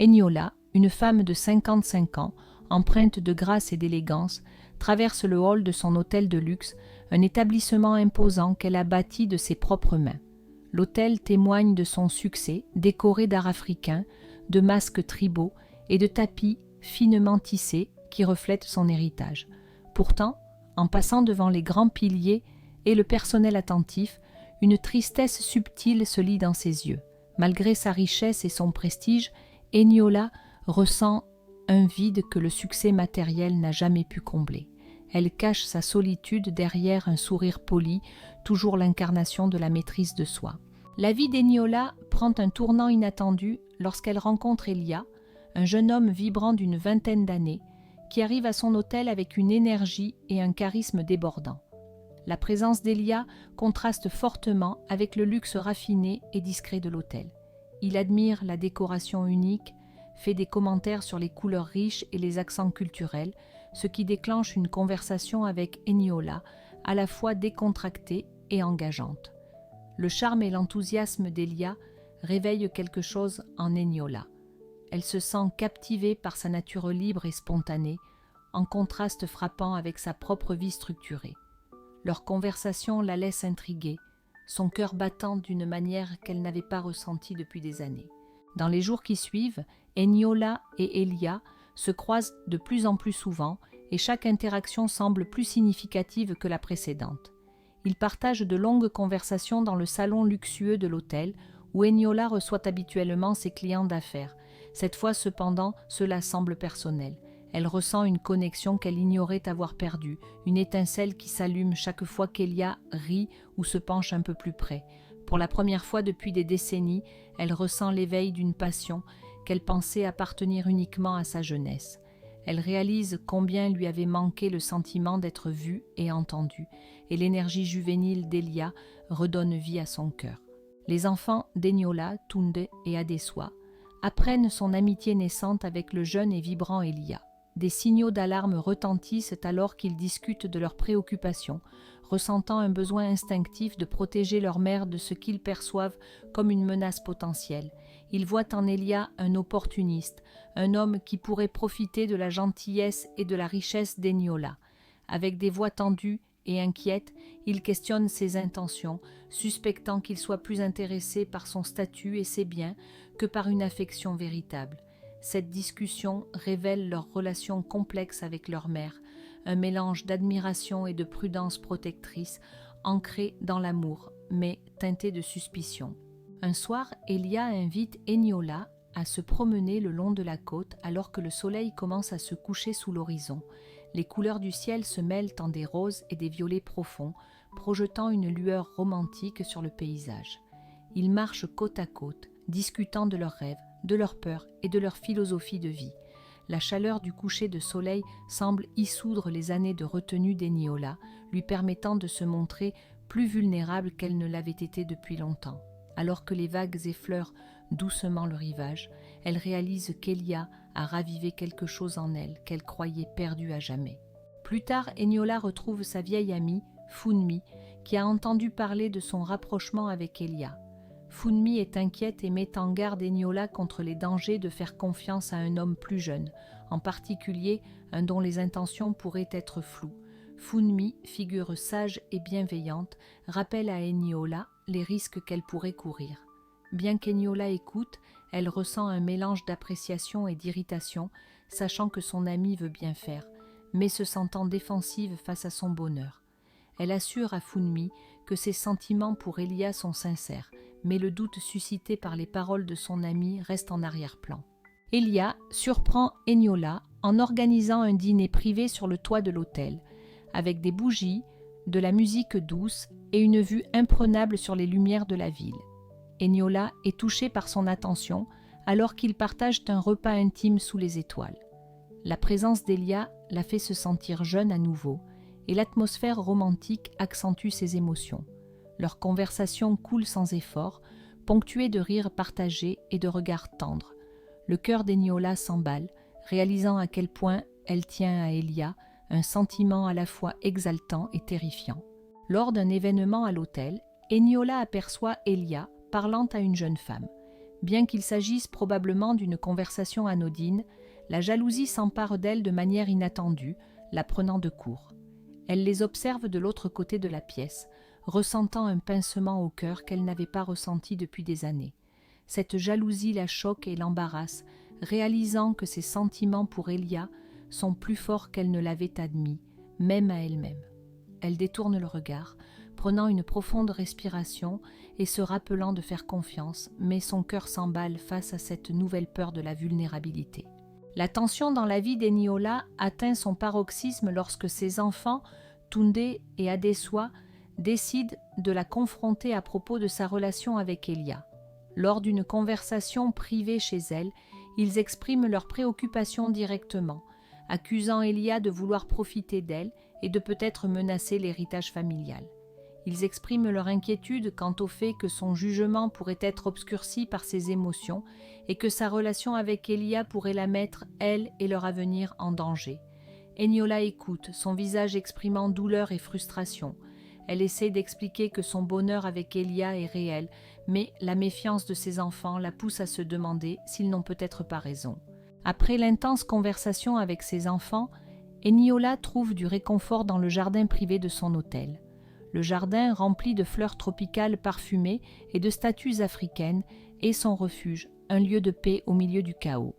Eniola, une femme de 55 ans, empreinte de grâce et d'élégance, traverse le hall de son hôtel de luxe, un établissement imposant qu'elle a bâti de ses propres mains. L'hôtel témoigne de son succès, décoré d'art africain, de masques tribaux et de tapis finement tissés qui reflètent son héritage. Pourtant, en passant devant les grands piliers et le personnel attentif, une tristesse subtile se lit dans ses yeux. Malgré sa richesse et son prestige, Eniola ressent un vide que le succès matériel n'a jamais pu combler. Elle cache sa solitude derrière un sourire poli, toujours l'incarnation de la maîtrise de soi. La vie d'Eniola prend un tournant inattendu lorsqu'elle rencontre Elia, un jeune homme vibrant d'une vingtaine d'années, qui arrive à son hôtel avec une énergie et un charisme débordant. La présence d'Elia contraste fortement avec le luxe raffiné et discret de l'hôtel. Il admire la décoration unique, fait des commentaires sur les couleurs riches et les accents culturels, ce qui déclenche une conversation avec Eniola, à la fois décontractée et engageante. Le charme et l'enthousiasme d'Elia réveillent quelque chose en Eniola. Elle se sent captivée par sa nature libre et spontanée, en contraste frappant avec sa propre vie structurée. Leur conversation la laisse intriguée, son cœur battant d'une manière qu'elle n'avait pas ressentie depuis des années. Dans les jours qui suivent, Eniola et Elia se croisent de plus en plus souvent et chaque interaction semble plus significative que la précédente. Ils partagent de longues conversations dans le salon luxueux de l'hôtel où Eniola reçoit habituellement ses clients d'affaires. Cette fois cependant, cela semble personnel. Elle ressent une connexion qu'elle ignorait avoir perdue, une étincelle qui s'allume chaque fois qu'Elia rit ou se penche un peu plus près. Pour la première fois depuis des décennies, elle ressent l'éveil d'une passion qu'elle pensait appartenir uniquement à sa jeunesse. Elle réalise combien lui avait manqué le sentiment d'être vue et entendue, et l'énergie juvénile d'Elia redonne vie à son cœur. Les enfants d'Eniola, Tunde et Adeswa apprennent son amitié naissante avec le jeune et vibrant Elia. Des signaux d'alarme retentissent alors qu'ils discutent de leurs préoccupations, ressentant un besoin instinctif de protéger leur mère de ce qu'ils perçoivent comme une menace potentielle. Ils voient en Elia un opportuniste, un homme qui pourrait profiter de la gentillesse et de la richesse d'Eniola. Avec des voix tendues et inquiètes, ils questionnent ses intentions, suspectant qu'il soit plus intéressé par son statut et ses biens que par une affection véritable. Cette discussion révèle leur relation complexe avec leur mère, un mélange d'admiration et de prudence protectrice, ancré dans l'amour, mais teinté de suspicion. Un soir, Elia invite Eniola à se promener le long de la côte alors que le soleil commence à se coucher sous l'horizon. Les couleurs du ciel se mêlent en des roses et des violets profonds, projetant une lueur romantique sur le paysage. Ils marchent côte à côte, discutant de leurs rêves, de leurs peurs et de leur philosophie de vie. La chaleur du coucher de soleil semble issoudre les années de retenue d'Eniola, lui permettant de se montrer plus vulnérable qu'elle ne l'avait été depuis longtemps. Alors que les vagues effleurent doucement le rivage, elle réalise qu'Elia a ravivé quelque chose en elle qu'elle croyait perdue à jamais. Plus tard, Eniola retrouve sa vieille amie, Funmi, qui a entendu parler de son rapprochement avec Elia. Funmi est inquiète et met en garde Eniola contre les dangers de faire confiance à un homme plus jeune, en particulier un dont les intentions pourraient être floues. Funmi, figure sage et bienveillante, rappelle à Eniola les risques qu'elle pourrait courir. Bien qu'Eniola écoute, elle ressent un mélange d'appréciation et d'irritation, sachant que son amie veut bien faire, mais se sentant défensive face à son bonheur. Elle assure à Funmi que ses sentiments pour Elia sont sincères, mais le doute suscité par les paroles de son amie reste en arrière-plan. Elia surprend Eniola en organisant un dîner privé sur le toit de l'hôtel, avec des bougies, de la musique douce et une vue imprenable sur les lumières de la ville. Eniola est touchée par son attention alors qu'ils partagent un repas intime sous les étoiles. La présence d'Elia la fait se sentir jeune à nouveau, et l'atmosphère romantique accentue ses émotions. Leur conversation coule sans effort, ponctuée de rires partagés et de regards tendres. Le cœur d'Eniola s'emballe, réalisant à quel point elle tient à Elia, un sentiment à la fois exaltant et terrifiant. Lors d'un événement à l'hôtel, Eniola aperçoit Elia parlant à une jeune femme. Bien qu'il s'agisse probablement d'une conversation anodine, la jalousie s'empare d'elle de manière inattendue, la prenant de court. Elle les observe de l'autre côté de la pièce, ressentant un pincement au cœur qu'elle n'avait pas ressenti depuis des années. Cette jalousie la choque et l'embarrasse, réalisant que ses sentiments pour Elia sont plus forts qu'elle ne l'avait admis, même à elle-même. Elle détourne le regard, prenant une profonde respiration et se rappelant de faire confiance, mais son cœur s'emballe face à cette nouvelle peur de la vulnérabilité. La tension dans la vie d'Eniola atteint son paroxysme lorsque ses enfants, Tunde et Adesua, décident de la confronter à propos de sa relation avec Elia. Lors d'une conversation privée chez elle, ils expriment leurs préoccupations directement, accusant Elia de vouloir profiter d'elle et de peut-être menacer l'héritage familial. Ils expriment leur inquiétude quant au fait que son jugement pourrait être obscurci par ses émotions et que sa relation avec Elia pourrait la mettre, elle et leur avenir, en danger. Eniola écoute, son visage exprimant douleur et frustration. Elle essaie d'expliquer que son bonheur avec Elia est réel, mais la méfiance de ses enfants la pousse à se demander s'ils n'ont peut-être pas raison. Après l'intense conversation avec ses enfants, Eniola trouve du réconfort dans le jardin privé de son hôtel. Le jardin, rempli de fleurs tropicales parfumées et de statues africaines, est son refuge, un lieu de paix au milieu du chaos.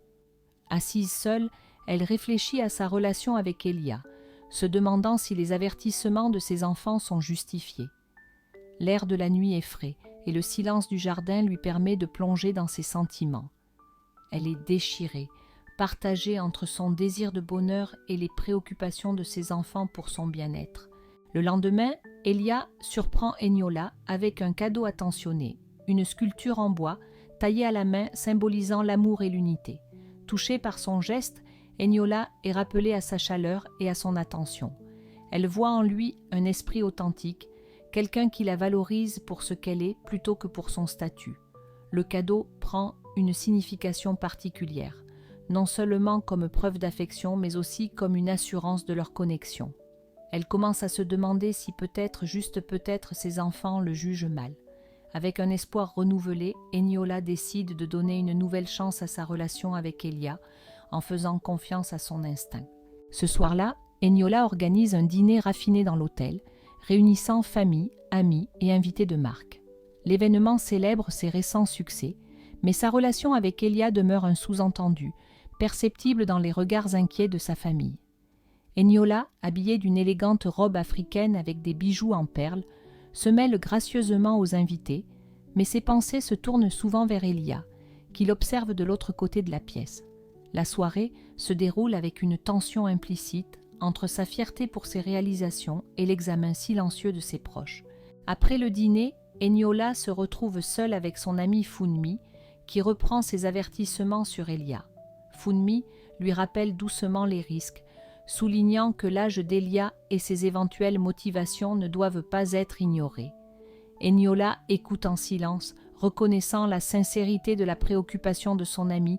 Assise seule, elle réfléchit à sa relation avec Elia, se demandant si les avertissements de ses enfants sont justifiés. L'air de la nuit est frais et le silence du jardin lui permet de plonger dans ses sentiments. Elle est déchirée, partagée entre son désir de bonheur et les préoccupations de ses enfants pour son bien-être. Le lendemain, Elia surprend Eniola avec un cadeau attentionné, une sculpture en bois taillée à la main symbolisant l'amour et l'unité. Touchée par son geste, Eniola est rappelée à sa chaleur et à son attention. Elle voit en lui un esprit authentique, quelqu'un qui la valorise pour ce qu'elle est plutôt que pour son statut. Le cadeau prend une signification particulière, non seulement comme preuve d'affection, mais aussi comme une assurance de leur connexion. Elle commence à se demander si peut-être, juste peut-être, ses enfants le jugent mal. Avec un espoir renouvelé, Eniola décide de donner une nouvelle chance à sa relation avec Elia, en faisant confiance à son instinct. Ce soir-là, Eniola organise un dîner raffiné dans l'hôtel, réunissant famille, amis et invités de marque. L'événement célèbre ses récents succès, mais sa relation avec Elia demeure un sous-entendu, perceptible dans les regards inquiets de sa famille. Eniola, habillée d'une élégante robe africaine avec des bijoux en perles, se mêle gracieusement aux invités, mais ses pensées se tournent souvent vers Elia, qu'il observe de l'autre côté de la pièce. La soirée se déroule avec une tension implicite entre sa fierté pour ses réalisations et l'examen silencieux de ses proches. Après le dîner, Eniola se retrouve seule avec son ami Funmi, qui reprend ses avertissements sur Elia. Funmi lui rappelle doucement les risques, soulignant que l'âge d'Elia et ses éventuelles motivations ne doivent pas être ignorées. Eniola écoute en silence, reconnaissant la sincérité de la préoccupation de son ami,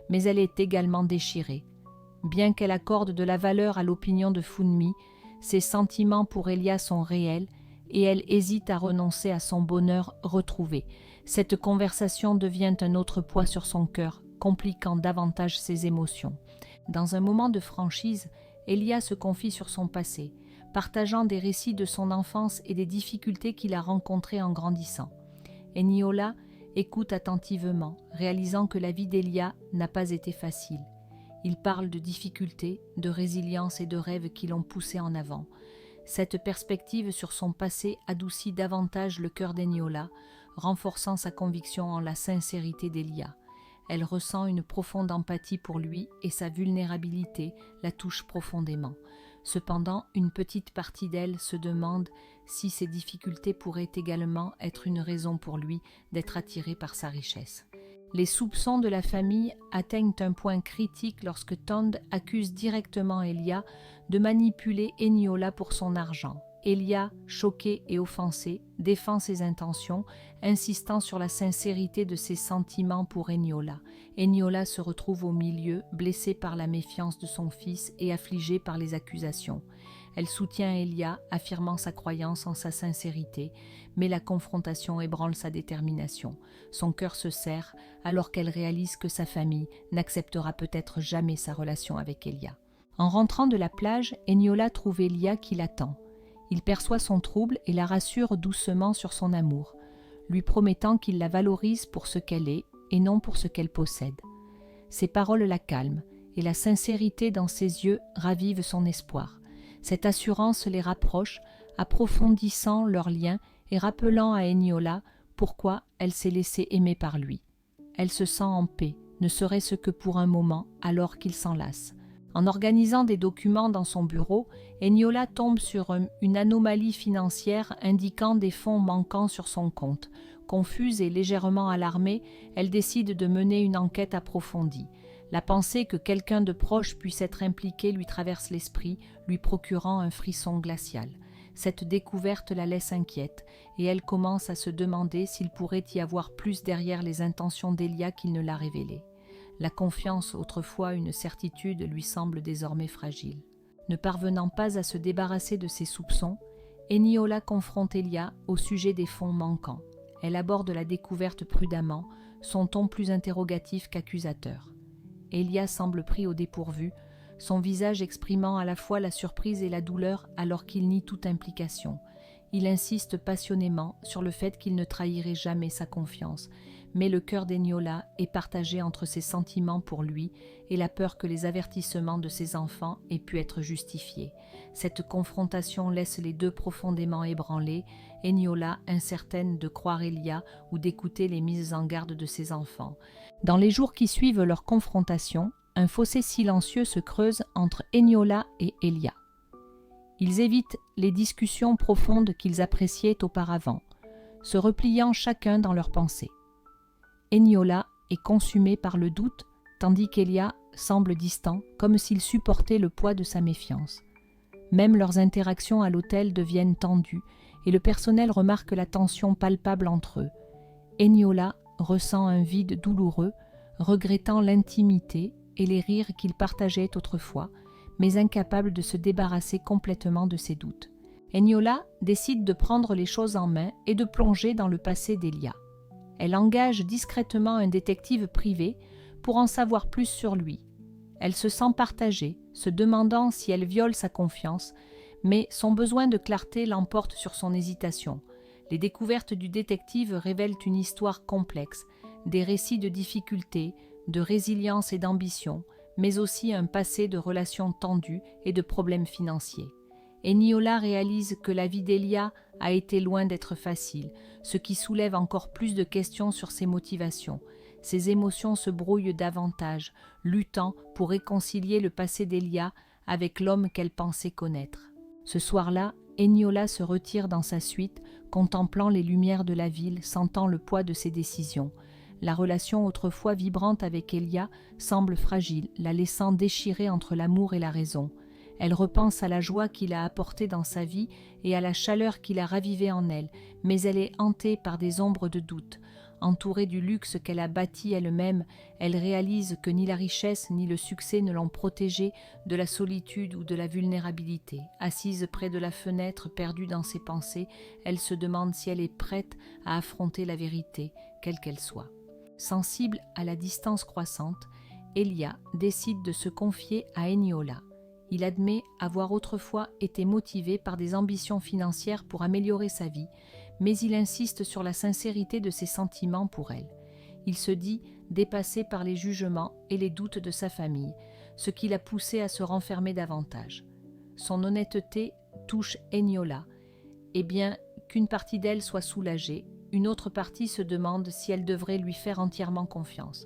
mais elle est également déchirée. Bien qu'elle accorde de la valeur à l'opinion de Funmi, ses sentiments pour Elia sont réels et elle hésite à renoncer à son bonheur retrouvé. Cette conversation devient un autre poids sur son cœur, compliquant davantage ses émotions. Dans un moment de franchise, Elia se confie sur son passé, partageant des récits de son enfance et des difficultés qu'il a rencontrées en grandissant. Eniola écoute attentivement, réalisant que la vie d'Elia n'a pas été facile. Il parle de difficultés, de résilience et de rêves qui l'ont poussé en avant. Cette perspective sur son passé adoucit davantage le cœur d'Eniola, renforçant sa conviction en la sincérité d'Elia. Elle ressent une profonde empathie pour lui et sa vulnérabilité la touche profondément. Cependant, une petite partie d'elle se demande si ces difficultés pourraient également être une raison pour lui d'être attiré par sa richesse. Les soupçons de la famille atteignent un point critique lorsque Tond accuse directement Elia de manipuler Eniola pour son argent. Elia, choqué et offensé, défend ses intentions, insistant sur la sincérité de ses sentiments pour Eniola. Eniola se retrouve au milieu, blessée par la méfiance de son fils et affligée par les accusations. Elle soutient Elia, affirmant sa croyance en sa sincérité, mais la confrontation ébranle sa détermination. Son cœur se serre alors qu'elle réalise que sa famille n'acceptera peut-être jamais sa relation avec Elia. En rentrant de la plage, Eniola trouve Elia qui l'attend. Il perçoit son trouble et la rassure doucement sur son amour, lui promettant qu'il la valorise pour ce qu'elle est et non pour ce qu'elle possède. Ces paroles la calment et la sincérité dans ses yeux ravive son espoir. Cette assurance les rapproche, approfondissant leur lien et rappelant à Eniola pourquoi elle s'est laissée aimer par lui. Elle se sent en paix, ne serait-ce que pour un moment, alors qu'il s'enlace. En organisant des documents dans son bureau, Eniola tombe sur une anomalie financière indiquant des fonds manquants sur son compte. Confuse et légèrement alarmée, elle décide de mener une enquête approfondie. La pensée que quelqu'un de proche puisse être impliqué lui traverse l'esprit, lui procurant un frisson glacial. Cette découverte la laisse inquiète, et elle commence à se demander s'il pourrait y avoir plus derrière les intentions d'Elia qu'il ne l'a révélé. La confiance, autrefois une certitude, lui semble désormais fragile. Ne parvenant pas à se débarrasser de ses soupçons, Eniola confronte Elia au sujet des fonds manquants. Elle aborde la découverte prudemment, son ton plus interrogatif qu'accusateur. Elia semble pris au dépourvu, son visage exprimant à la fois la surprise et la douleur alors qu'il nie toute implication. Il insiste passionnément sur le fait qu'il ne trahirait jamais sa confiance, mais le cœur d'Eniola est partagé entre ses sentiments pour lui et la peur que les avertissements de ses enfants aient pu être justifiés. Cette confrontation laisse les deux profondément ébranlés, Eniola incertaine de croire Elia ou d'écouter les mises en garde de ses enfants. Dans les jours qui suivent leur confrontation, un fossé silencieux se creuse entre Eniola et Elia. Ils évitent les discussions profondes qu'ils appréciaient auparavant, se repliant chacun dans leurs pensées. Eniola est consumé par le doute, tandis qu'Elia semble distant, comme s'il supportait le poids de sa méfiance. Même leurs interactions à l'hôtel deviennent tendues, et le personnel remarque la tension palpable entre eux. Eniola ressent un vide douloureux, regrettant l'intimité et les rires qu'ils partageaient autrefois, mais incapable de se débarrasser complètement de ses doutes. Eniola décide de prendre les choses en main et de plonger dans le passé d'Elia. Elle engage discrètement un détective privé pour en savoir plus sur lui. Elle se sent partagée, se demandant si elle viole sa confiance, mais son besoin de clarté l'emporte sur son hésitation. Les découvertes du détective révèlent une histoire complexe, des récits de difficultés, de résilience et d'ambition, mais aussi un passé de relations tendues et de problèmes financiers. Eniola réalise que la vie d'Elia a été loin d'être facile, ce qui soulève encore plus de questions sur ses motivations. Ses émotions se brouillent davantage, luttant pour réconcilier le passé d'Elia avec l'homme qu'elle pensait connaître. Ce soir-là, Eniola se retire dans sa suite, contemplant les lumières de la ville, sentant le poids de ses décisions. La relation autrefois vibrante avec Elia semble fragile, la laissant déchirée entre l'amour et la raison. Elle repense à la joie qu'il a apportée dans sa vie et à la chaleur qu'il a ravivée en elle, mais elle est hantée par des ombres de doute. Entourée du luxe qu'elle a bâti elle-même, elle réalise que ni la richesse ni le succès ne l'ont protégée de la solitude ou de la vulnérabilité. Assise près de la fenêtre, perdue dans ses pensées, elle se demande si elle est prête à affronter la vérité, quelle qu'elle soit. Sensible à la distance croissante, Elia décide de se confier à Eniola. Il admet avoir autrefois été motivé par des ambitions financières pour améliorer sa vie, mais il insiste sur la sincérité de ses sentiments pour elle. Il se dit dépassé par les jugements et les doutes de sa famille, ce qui l'a poussé à se renfermer davantage. Son honnêteté touche Eniola, et bien qu'une partie d'elle soit soulagée, une autre partie se demande si elle devrait lui faire entièrement confiance.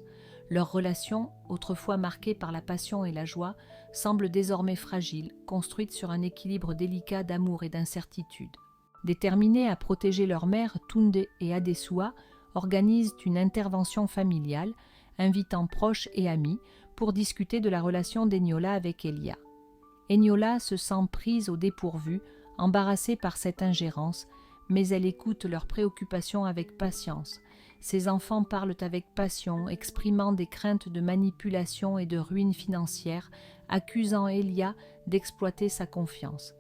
Leur relation, autrefois marquée par la passion et la joie, semble désormais fragile, construite sur un équilibre délicat d'amour et d'incertitude. Déterminés à protéger leur mère, Tunde et Adesua organisent une intervention familiale, invitant proches et amis pour discuter de la relation d'Eniola avec Elia. Eniola se sent prise au dépourvu, embarrassée par cette ingérence, mais elle écoute leurs préoccupations avec patience. Ses enfants parlent avec passion, exprimant des craintes de manipulation et de ruine financière, accusant Elia d'exploiter sa confiance.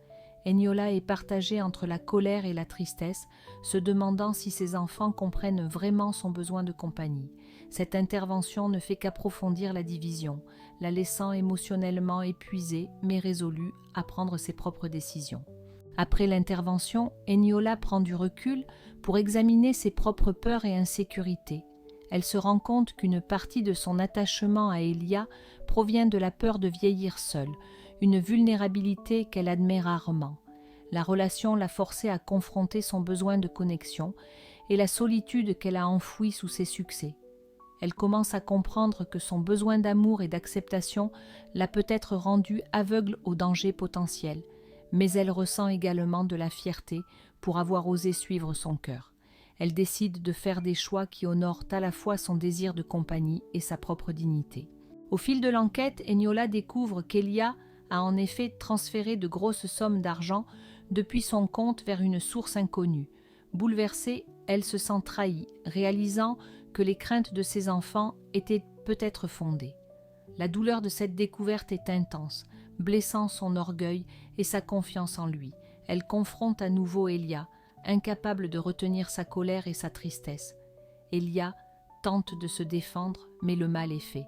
Eniola est partagée entre la colère et la tristesse, se demandant si ses enfants comprennent vraiment son besoin de compagnie. Cette intervention ne fait qu'approfondir la division, la laissant émotionnellement épuisée mais résolue à prendre ses propres décisions. Après l'intervention, Eniola prend du recul pour examiner ses propres peurs et insécurités. Elle se rend compte qu'une partie de son attachement à Elia provient de la peur de vieillir seule, une vulnérabilité qu'elle admet rarement. La relation l'a forcée à confronter son besoin de connexion et la solitude qu'elle a enfouie sous ses succès. Elle commence à comprendre que son besoin d'amour et d'acceptation l'a peut-être rendue aveugle aux dangers potentiels, mais elle ressent également de la fierté pour avoir osé suivre son cœur. Elle décide de faire des choix qui honorent à la fois son désir de compagnie et sa propre dignité. Au fil de l'enquête, Eniola découvre qu'Elia a en effet transféré de grosses sommes d'argent depuis son compte vers une source inconnue. Bouleversée, elle se sent trahie, réalisant que les craintes de ses enfants étaient peut-être fondées. La douleur de cette découverte est intense, blessant son orgueil et sa confiance en lui. Elle confronte à nouveau Elia, incapable de retenir sa colère et sa tristesse. Elia tente de se défendre, mais le mal est fait.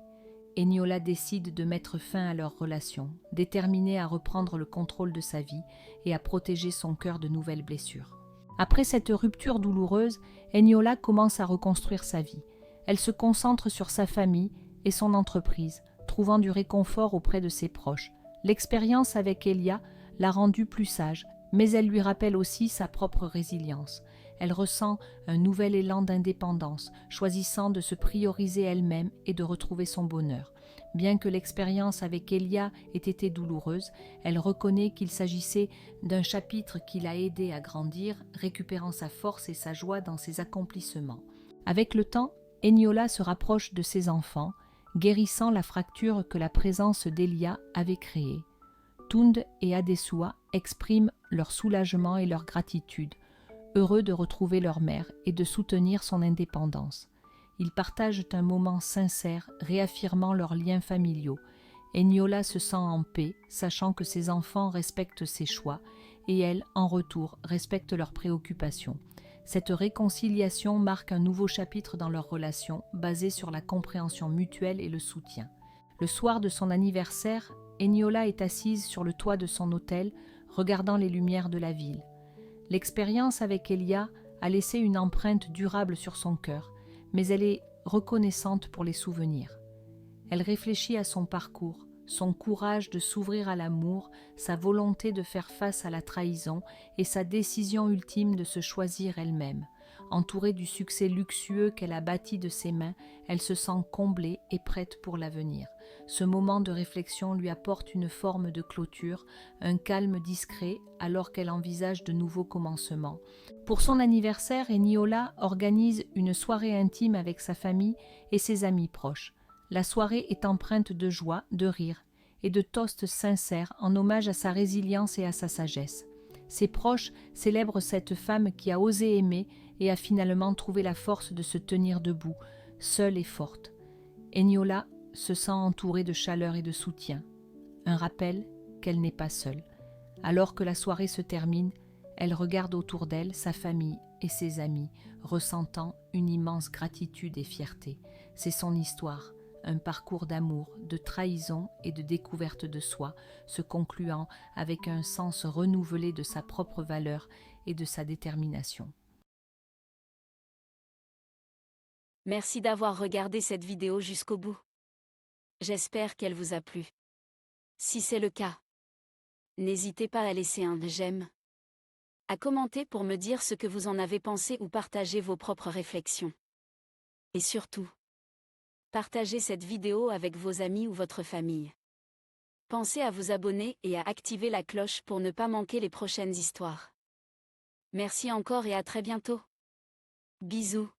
Eniola décide de mettre fin à leur relation, déterminée à reprendre le contrôle de sa vie et à protéger son cœur de nouvelles blessures. Après cette rupture douloureuse, Eniola commence à reconstruire sa vie. Elle se concentre sur sa famille et son entreprise, trouvant du réconfort auprès de ses proches. L'expérience avec Elia l'a rendue plus sage, mais elle lui rappelle aussi sa propre résilience. Elle ressent un nouvel élan d'indépendance, choisissant de se prioriser elle-même et de retrouver son bonheur. Bien que l'expérience avec Elia ait été douloureuse, elle reconnaît qu'il s'agissait d'un chapitre qui l'a aidée à grandir, récupérant sa force et sa joie dans ses accomplissements. Avec le temps, Eniola se rapproche de ses enfants, guérissant la fracture que la présence d'Elia avait créée. Tund et Adesua expriment leur soulagement et leur gratitude, heureux de retrouver leur mère et de soutenir son indépendance. Ils partagent un moment sincère, réaffirmant leurs liens familiaux. Eniola se sent en paix, sachant que ses enfants respectent ses choix, et elle, en retour, respecte leurs préoccupations. Cette réconciliation marque un nouveau chapitre dans leur relation, basé sur la compréhension mutuelle et le soutien. Le soir de son anniversaire, Eniola est assise sur le toit de son hôtel, regardant les lumières de la ville. L'expérience avec Elia a laissé une empreinte durable sur son cœur, mais elle est reconnaissante pour les souvenirs. Elle réfléchit à son parcours, son courage de s'ouvrir à l'amour, sa volonté de faire face à la trahison et sa décision ultime de se choisir elle-même. Entourée du succès luxueux qu'elle a bâti de ses mains, elle se sent comblée et prête pour l'avenir. Ce moment de réflexion lui apporte une forme de clôture, un calme discret alors qu'elle envisage de nouveaux commencements. Pour son anniversaire, Eniola organise une soirée intime avec sa famille et ses amis proches. La soirée est empreinte de joie, de rire et de toasts sincères en hommage à sa résilience et à sa sagesse. Ses proches célèbrent cette femme qui a osé aimer et a finalement trouvé la force de se tenir debout, seule et forte. Eniola se sent entourée de chaleur et de soutien, un rappel qu'elle n'est pas seule. Alors que la soirée se termine, elle regarde autour d'elle sa famille et ses amis, ressentant une immense gratitude et fierté. C'est son histoire, un parcours d'amour, de trahison et de découverte de soi, se concluant avec un sens renouvelé de sa propre valeur et de sa détermination. Merci d'avoir regardé cette vidéo jusqu'au bout. J'espère qu'elle vous a plu. Si c'est le cas, n'hésitez pas à laisser un j'aime, à commenter pour me dire ce que vous en avez pensé ou partager vos propres réflexions. Et surtout, partagez cette vidéo avec vos amis ou votre famille. Pensez à vous abonner et à activer la cloche pour ne pas manquer les prochaines histoires. Merci encore et à très bientôt. Bisous.